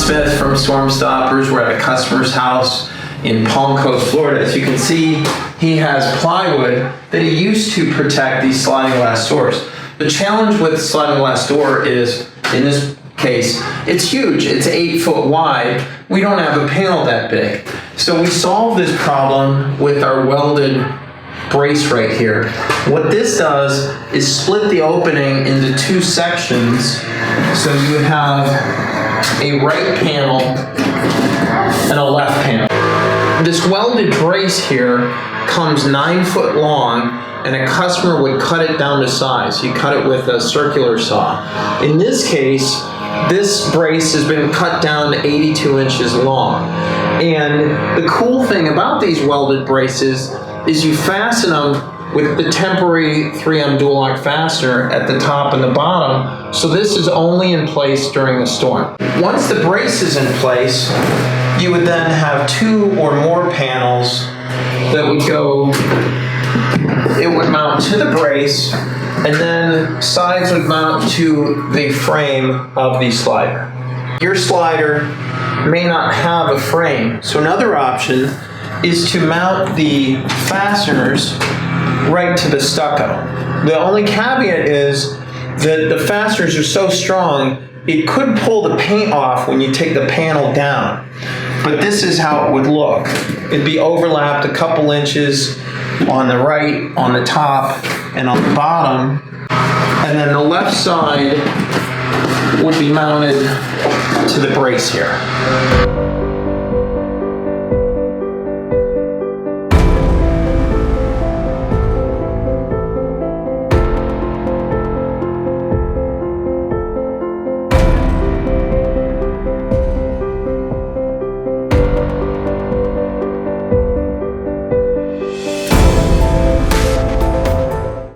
Smith from Storm Stoppers. We're at a customer's house in Palm Coast, Florida. As you can see, he has plywood that he used to protect these sliding glass doors. The challenge with sliding glass door is, in this case, it's huge. It's 8 foot wide. We don't have a panel that big. So we solved this problem with our welded brace right here. What this does is split the opening into 2 sections. So you have a right panel and a left panel. This welded brace here comes 9 foot long, and a customer would cut it down to size. You cut it with a circular saw. In this case, this brace has been cut down to 82 inches long. And the cool thing about these welded braces is you fasten them with the temporary 3M dual lock fastener at the top and the bottom, so this is only in place during the storm. Once the brace is in place, you would then have 2 or more panels that would go, it would mount to the brace, and then sides would mount to the frame of the slider. Your slider may not have a frame, so another option is to mount the fasteners right to the stucco. The only caveat is that the fasteners are so strong, it could pull the paint off when you take the panel down. But this is how it would look. It'd be overlapped a couple inches on the right, on the top, and on the bottom. And then the left side would be mounted to the brace here.